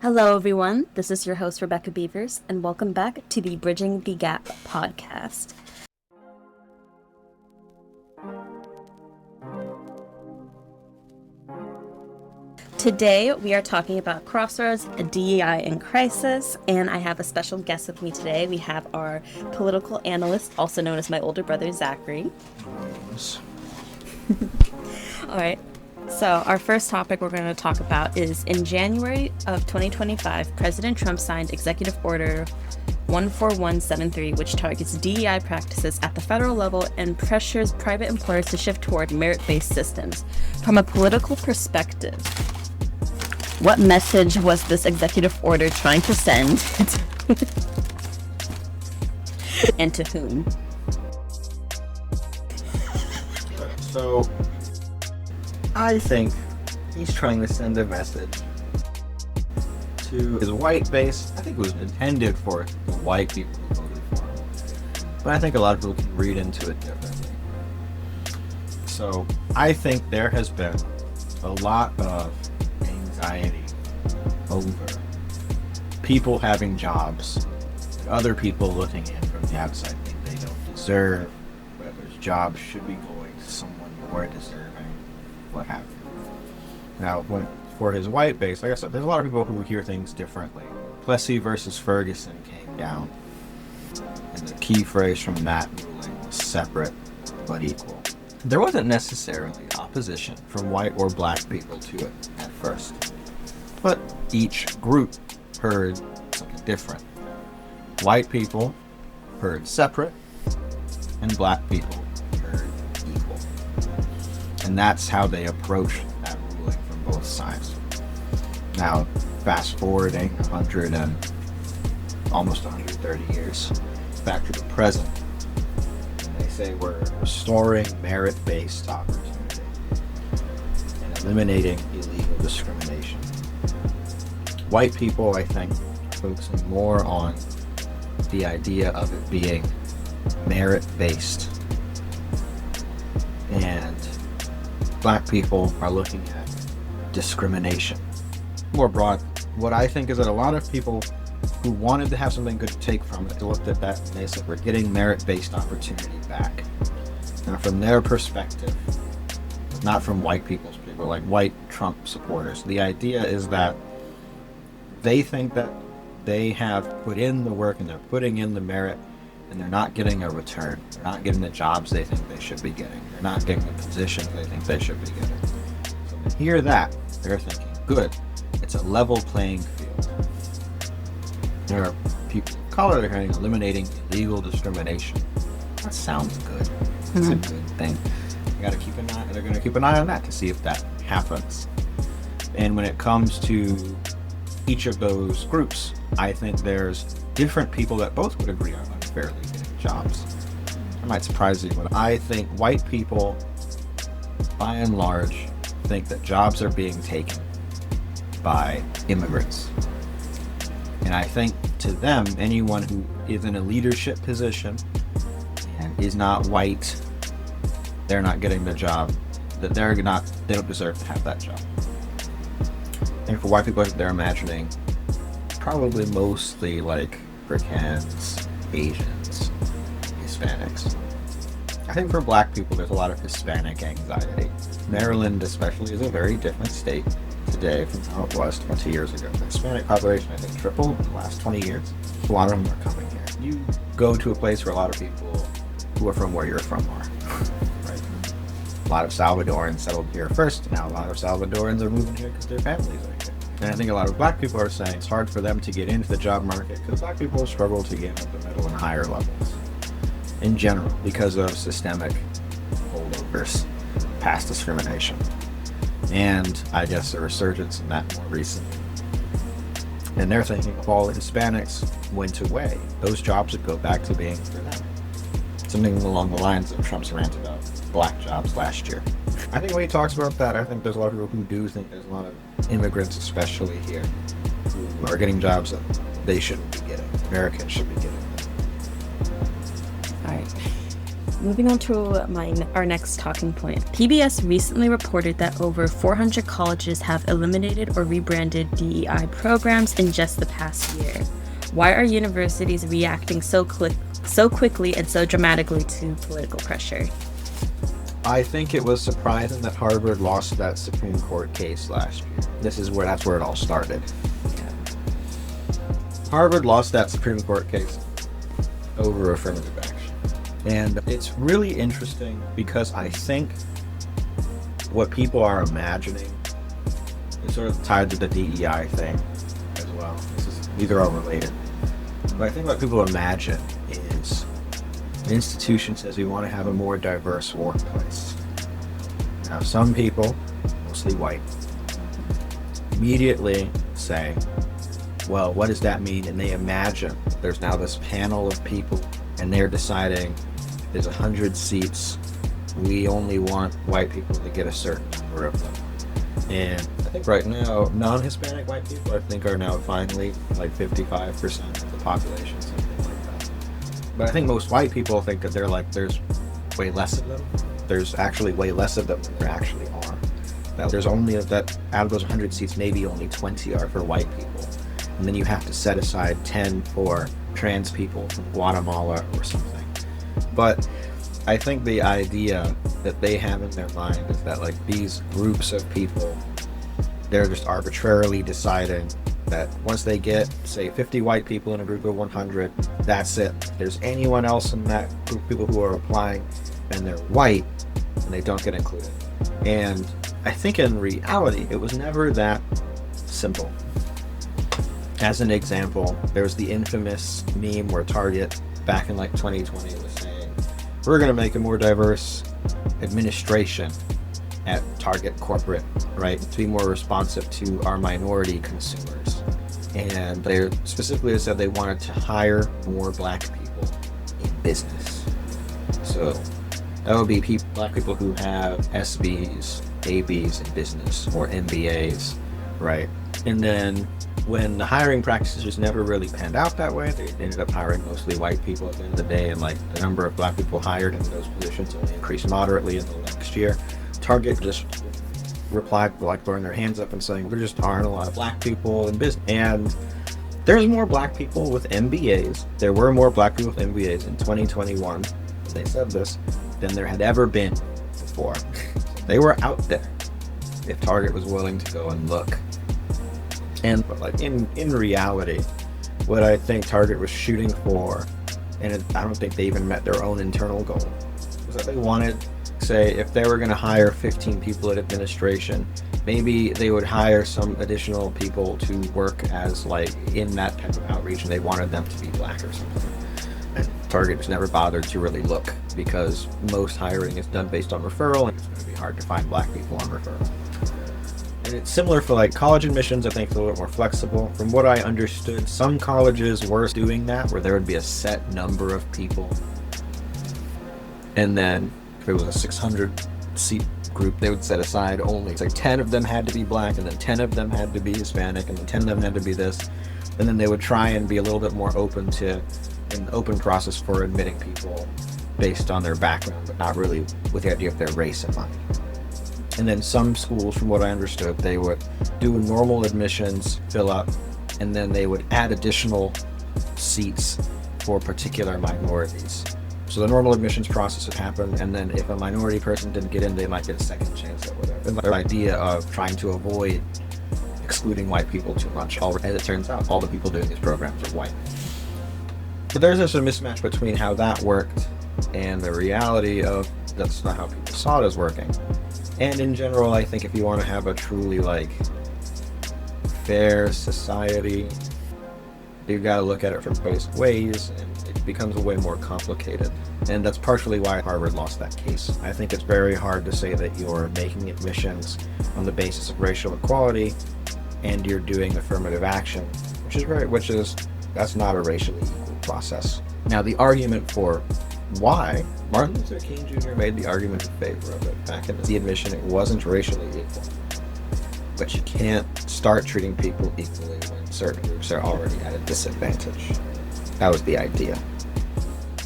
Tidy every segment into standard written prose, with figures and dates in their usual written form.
Hello, everyone. This is your host, Rebecca Beavers, and welcome back to the Bridging the Gap podcast. Today, we are talking about Crossroads, a DEI in crisis, and I have a special guest with me today. We have our political analyst, also known as my older brother, Zachary. All right. So our first topic we're going to talk about is in January of 2025, President Trump signed Executive Order 14173, which targets DEI practices at the federal level and pressures private employers to shift toward merit-based systems. From a political perspective, what message was this executive order trying to send? And to whom? So, I think he's trying to send a message to his white base. I think it was intended for the white people who voted for him. But I think a lot of people can read into it differently. So, I think there has been a lot of anxiety over people having jobs and other people looking in from the outside think they don't deserve, whether jobs should be going to someone more deserving, what have you. Now, for his white base, like I said, there's a lot of people who hear things differently. Plessy versus Ferguson came down, and the key phrase from that ruling was separate but equal. There wasn't necessarily opposition from white or black people to it at first, but each group heard something different. White people heard separate, and black people heard equal. And that's how they approached that ruling from both sides. Now, fast forwarding almost 130 years back to the present, and they say we're restoring merit-based opportunity and eliminating illegal discrimination. White people, I think, are focusing more on the idea of it being merit-based, and black people are looking at discrimination. More broad, what I think is that a lot of people who wanted to have something good to take from it, they looked at that and they said, we're getting merit-based opportunity back. Now, from their perspective, not from white people's people, like white Trump supporters, the idea is that they think that they have put in the work and they're putting in the merit and they're not getting a return. They're not getting the jobs they think they should be getting. They're not getting the positions they think they should be getting. So to hear that, they're thinking, good, it's a level playing field. There are people of color that are eliminating illegal discrimination. That sounds good. That's a good thing. You gotta keep an eye, they're gonna keep an eye on that to see if that happens. And when it comes to each of those groups, I think there's different people that both would agree on unfairly getting jobs. It might surprise you, but I think white people, by and large, think that jobs are being taken by immigrants. And I think to them, anyone who is in a leadership position and is not white, they're not getting the job, that they don't deserve to have that job. And for white people, they're imagining probably mostly like Africans, Asians, Hispanics. I think for black people, there's a lot of Hispanic anxiety. Maryland especially is a very different state today from how it was 20 years ago. The Hispanic population, I think, tripled in the last 20 years. A lot of them are coming here. You go to a place where a lot of people who are from where you're from are. Right? A lot of Salvadorans settled here first. Now a lot of Salvadorans are moving here because their families are here. And I think a lot of black people are saying it's hard for them to get into the job market because black people struggle to get into the middle and higher levels in general because of systemic holdovers, past discrimination, and I guess a resurgence in that more recently. And they're thinking if all the Hispanics went away, those jobs would go back to being for them. Something along the lines of Trump's rant about black jobs last year. I think when he talks about that, I think there's a lot of people who do think there's a lot of immigrants, especially here, who are getting jobs that they shouldn't be getting. Americans should be getting them. All right. moving on to our next talking point. PBS recently reported that over 400 colleges have eliminated or rebranded DEI programs in just the past year. Why are universities reacting so quickly and so dramatically to political pressure? I think it was surprising that Harvard lost that Supreme Court case last year. That's where it all started. Harvard lost that Supreme Court case over affirmative action. And it's really interesting because I think what people are imagining is sort of tied to the DEI thing as well. These are all related. But I think what people imagine is an institution says we want to have a more diverse workplace. Now, some people, mostly white, immediately say, well, what does that mean? And they imagine there's now this panel of people and they're deciding there's 100 seats. We only want white people to get a certain number of them. And I think right now, non-Hispanic white people, I think, are now finally like 55% of the population, something like that. But I think most white people think that there's way less of them. There's actually way less of them than there actually are. That there's only that out of those 100 seats, maybe only 20 are for white people. And then you have to set aside 10 for trans people from Guatemala or something. But I think the idea that they have in their mind is that like these groups of people, they're just arbitrarily deciding that once they get, say, 50 white people in a group of 100, that's it. If there's anyone else in that group of people who are applying and they're white, and they don't get included. And I think in reality, it was never that simple. As an example, there's the infamous meme where Target back in like 2020 was saying, we're going to make a more diverse administration at Target corporate, right? To be more responsive to our minority consumers. And they specifically said they wanted to hire more black people in business. So that would be black people who have SBs, ABs in business, or MBAs, right? And then when the hiring practices just never really panned out that way, they ended up hiring mostly white people at the end of the day, and like the number of black people hired in those positions only increased moderately in the next year. Target just replied like throwing their hands up and saying there just aren't a lot of black people in business. And there's more black people with MBAs. There were more black people with MBAs in 2021, they said this, than there had ever been before. They were out there if Target was willing to go and look. And but like in reality, what I think Target was shooting for, and I don't think they even met their own internal goal, was that they wanted, say, if they were going to hire 15 people at administration, maybe they would hire some additional people to work as like in that type of outreach, and they wanted them to be black or something. And Target just never bothered to really look because most hiring is done based on referral, and it's going to be hard to find black people on referral. And it's similar for like college admissions. I think it's a little bit more flexible. From what I understood, some colleges were doing that where there would be a set number of people, and then if it was a 600 seat group, they would set aside only, it's like 10 of them had to be black, and then 10 of them had to be Hispanic, and then 10 of them had to be this. And then they would try and be a little bit more open to an open process for admitting people based on their background, but not really with the idea of their race in mind. And then some schools, from what I understood, they would do normal admissions, fill up, and then they would add additional seats for particular minorities. So the normal admissions process would happen, and then if a minority person didn't get in, they might get a second chance at whatever. And the idea of trying to avoid excluding white people too much. As it turns out, all the people doing these programs are white. But there's just a mismatch between how that worked and the reality of that's not how people saw it as working. And in general, I think if you want to have a truly like fair society, you've got to look at it from both ways, and it becomes way more complicated. And that's partially why Harvard lost that case. I think it's very hard to say that you're making admissions on the basis of racial equality and you're doing affirmative action, that's not a racially equal process. Now, the argument for why Martin Luther King Jr. made the argument in favor of it back in the admission, it wasn't racially equal. But you can't start treating people equally when certain groups are already at a disadvantage. That was the idea.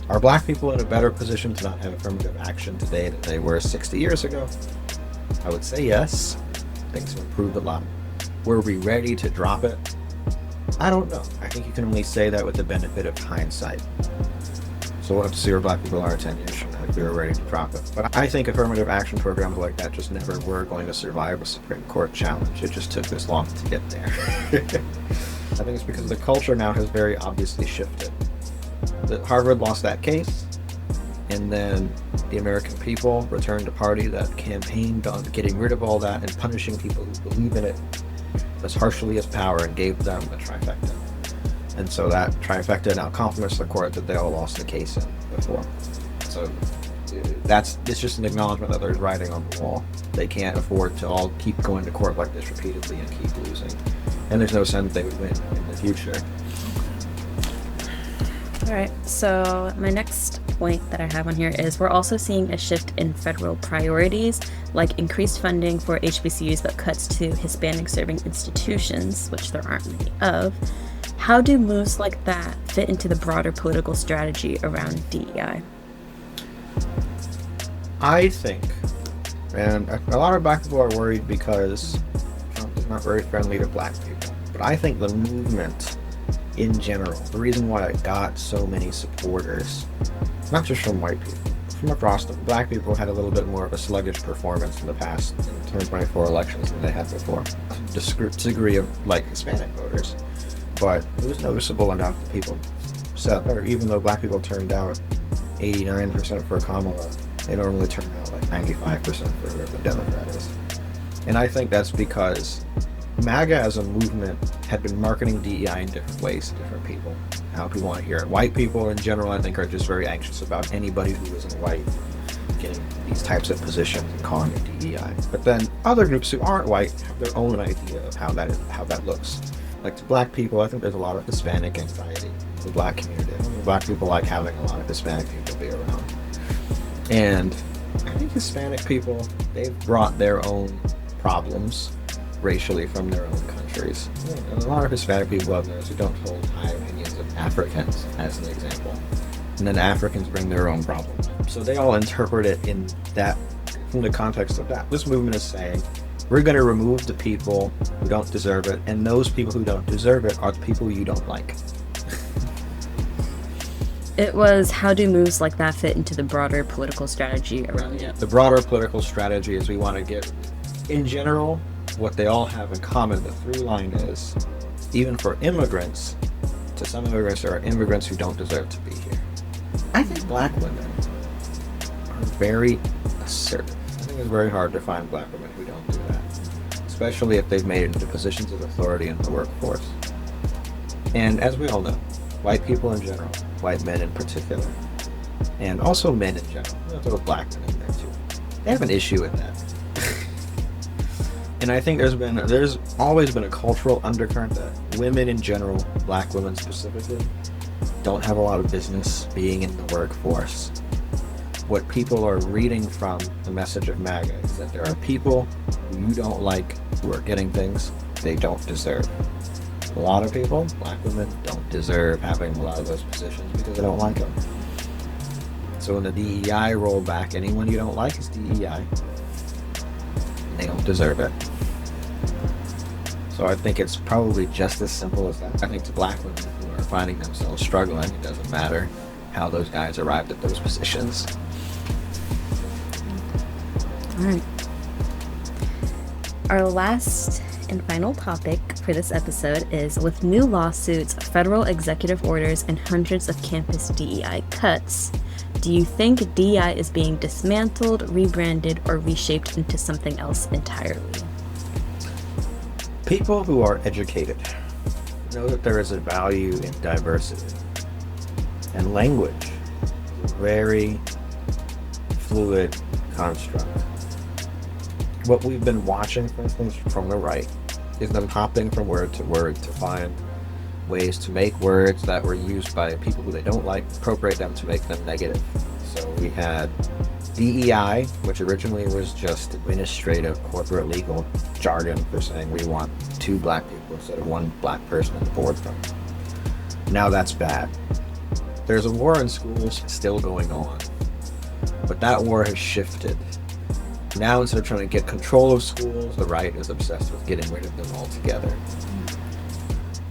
Are black people in a better position to not have affirmative action today than they were 60 years ago? I would say yes. Things have improved a lot. Were we ready to drop it? I don't know. I think you can only say that with the benefit of hindsight. So we'll have to see where black people are 10 years from now if we were ready to drop it. But I think affirmative action programs like that just never were going to survive a Supreme Court challenge. It just took this long to get there. I think it's because the culture now has very obviously shifted. Harvard lost that case, and then the American people returned a party that campaigned on getting rid of all that and punishing people who believe in it as harshly as power, and gave them the trifecta. And so that trifecta now compliments the court that they all lost the case in before. So it's just an acknowledgement that there's writing on the wall. They can't afford to all keep going to court like this repeatedly and keep losing. And there's no sense they would win in the future. All right, so my next point that I have on here is we're also seeing a shift in federal priorities, like increased funding for HBCUs but cuts to Hispanic serving institutions, which there aren't many of. How do moves like that fit into the broader political strategy around DEI? I think, and a lot of black people are worried because Trump is not very friendly to black people, but I think the movement in general, the reason why it got so many supporters, not just from white people, from across the black people had a little bit more of a sluggish performance in the past 2024 elections than they had before, to degree of like Hispanic voters. But it was noticeable enough that people said, or even though black people turned out 89% for Kamala, they normally turn out like 95% for whoever the Democrat is. And I think that's because MAGA as a movement had been marketing DEI in different ways to different people, how people want to hear it. White people in general, I think, are just very anxious about anybody who isn't white getting these types of positions and calling it DEI. But then other groups who aren't white have their own idea of how that looks. Like to black people, I think there's a lot of Hispanic anxiety in the black community. I think black people like having a lot of Hispanic people be around. And I think Hispanic people, they've brought their own problems racially from their own countries. And a lot of Hispanic people out there who don't hold high opinions of Africans, as an example. And then Africans bring their own problems. So they all interpret it in that, from the context of that. This movement is saying, we're going to remove the people who don't deserve it, and those people who don't deserve it are the people you don't like. It was, how do moves like that fit into the broader political strategy around it? The broader political strategy is we want to get, in general, what they all have in common, the through line is, even for immigrants, to some immigrants, there are immigrants who don't deserve to be here. I think black women are very assertive. I think it's very hard to find black women who don't do that, especially if they've made it into positions of authority in the workforce. And as we all know, white people in general, white men in particular, and also men in general, we'll throw black men in there too, they have an issue with that. And I think there's always been a cultural undercurrent that women in general, black women specifically, don't have a lot of business being in the workforce. What people are reading from the message of MAGA is that there are people who you don't like who are getting things they don't deserve. A lot of people, black women, don't deserve having a lot of those positions because they don't like them. So when the DEI roll back, anyone you don't like is DEI. They don't deserve it. So I think it's probably just as simple as that. I think to black women who are finding themselves struggling, it doesn't matter how those guys arrived at those positions. All right. Our last and final topic for this episode is, with new lawsuits, federal executive orders, and hundreds of campus DEI cuts, do you think DEI is being dismantled, rebranded, or reshaped into something else entirely? People who are educated know that there is a value in diversity. And language is a very fluid construct. What we've been watching, for instance, from the right, is them hopping from word to find ways to make words that were used by people who they don't like, appropriate them to make them negative. So we had DEI, which originally was just administrative, corporate, legal jargon for saying we want 2 black people instead of 1 black person on the board from. Now that's bad. There's a war in schools still going on, but that war has shifted. Now, instead of trying to get control of schools, the right is obsessed with getting rid of them altogether.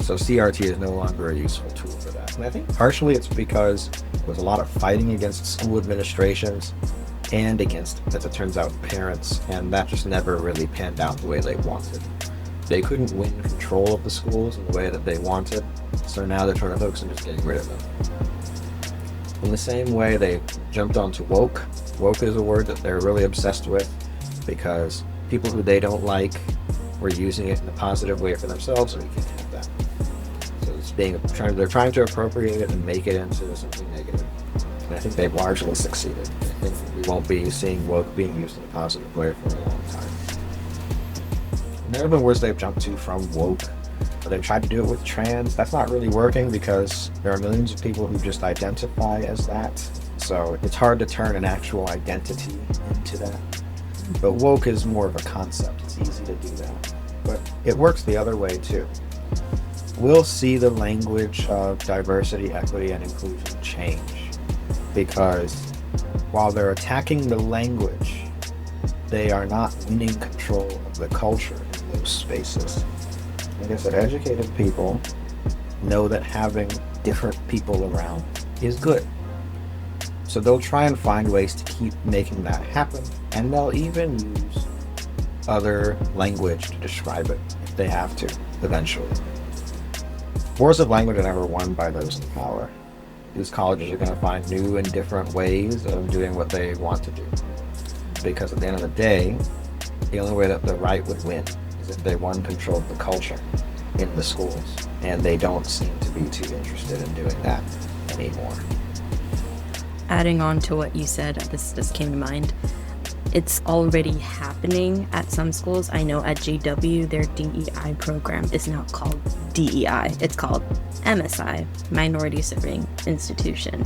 So CRT is no longer a useful tool for that. And I think partially it's because there was a lot of fighting against school administrations and against, as it turns out, parents, and that just never really panned out the way they wanted. They couldn't win control of the schools in the way that they wanted, so now they're trying to focus on just getting rid of them. In the same way, they jumped onto woke. Woke is a word that they're really obsessed with because people who they don't like were using it in a positive way for themselves, and we can't have that. So they're trying to appropriate it and make it into something negative. And I think they've largely succeeded. I think we won't be seeing woke being used in a positive way for a long time. And there have been words they've jumped to from woke. They've tried to do it with trans. That's not really working because there are millions of people who just identify as that. So it's hard to turn an actual identity into that. But woke is more of a concept. It's easy to do that. But it works the other way too. We'll see the language of diversity, equity, and inclusion change because while they're attacking the language, they are not winning control of the culture in those spaces. Like I said, educated people know that having different people around is good. So they'll try and find ways to keep making that happen, and they'll even use other language to describe it if they have to, eventually. Wars of language are never won by those in power. These colleges are going to find new and different ways of doing what they want to do. Because at the end of the day, the only way that the right would win is if they won control of the culture in the schools. And they don't seem to be too interested in doing that anymore. Adding on to what you said, this just came to mind. It's already happening at some schools. I know at JW, their DEI program is now called DEI. It's called MSI, Minority Serving Institution.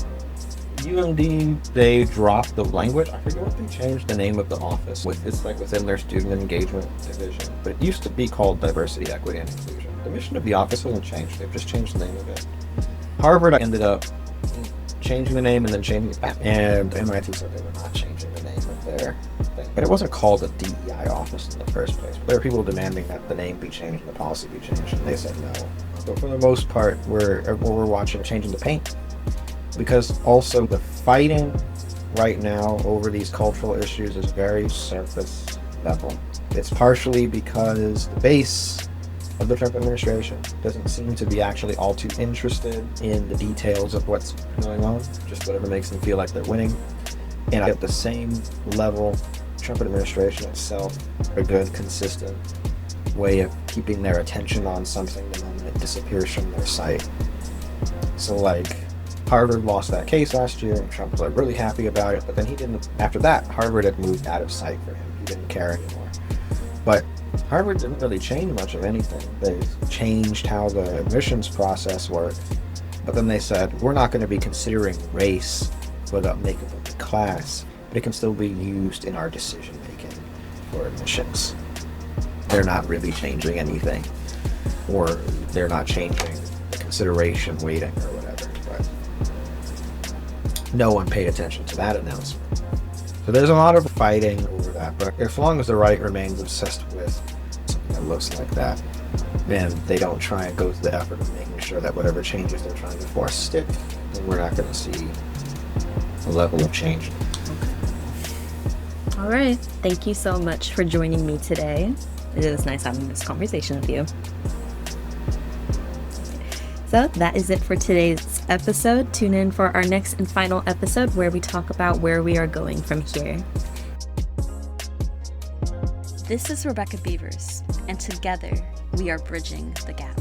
UMD, they dropped the language. I forget what they changed the name of the office. It's like within their student engagement division. But it used to be called Diversity, Equity, and Inclusion. The mission of the office hasn't changed. They've just changed the name of it. Harvard ended up changing the name and then changing it back. And MIT said they were not changing the name of their thing. But it wasn't called a DEI office in the first place. There were people demanding that the name be changed and the policy be changed, and they said no. But for the most part, we're watching changing the paint. Because also the fighting right now over these cultural issues is very surface level. It's partially because the base of the Trump administration doesn't seem to be actually all too interested in the details of what's going on, just whatever makes them feel like they're winning. And at the same level, the Trump administration itself, a good, consistent way of keeping their attention on something the moment it disappears from their sight. So like, Harvard lost that case last year, and Trump was like really happy about it, but then he didn't, after that, Harvard had moved out of sight for him. He didn't care anymore. But Harvard didn't really change much of anything. They changed how the admissions process worked, but then they said, we're not going to be considering race for the makeup of the class, but it can still be used in our decision making for admissions. They're not really changing anything, or they're not changing the consideration weighting or whatever, but no one paid attention to that announcement. So there's a lot of fighting over that, but as long as the right remains obsessed with something that looks like that, then they don't try and go to the effort of making sure that whatever changes they're trying to force stick, then we're not going to see a level of change. All right. Thank you so much for joining me today. It was nice having this conversation with you. So that is it for today's episode. Tune in for our next and final episode where we talk about where we are going from here. This is Rebecca Beavers, and together we are bridging the gap.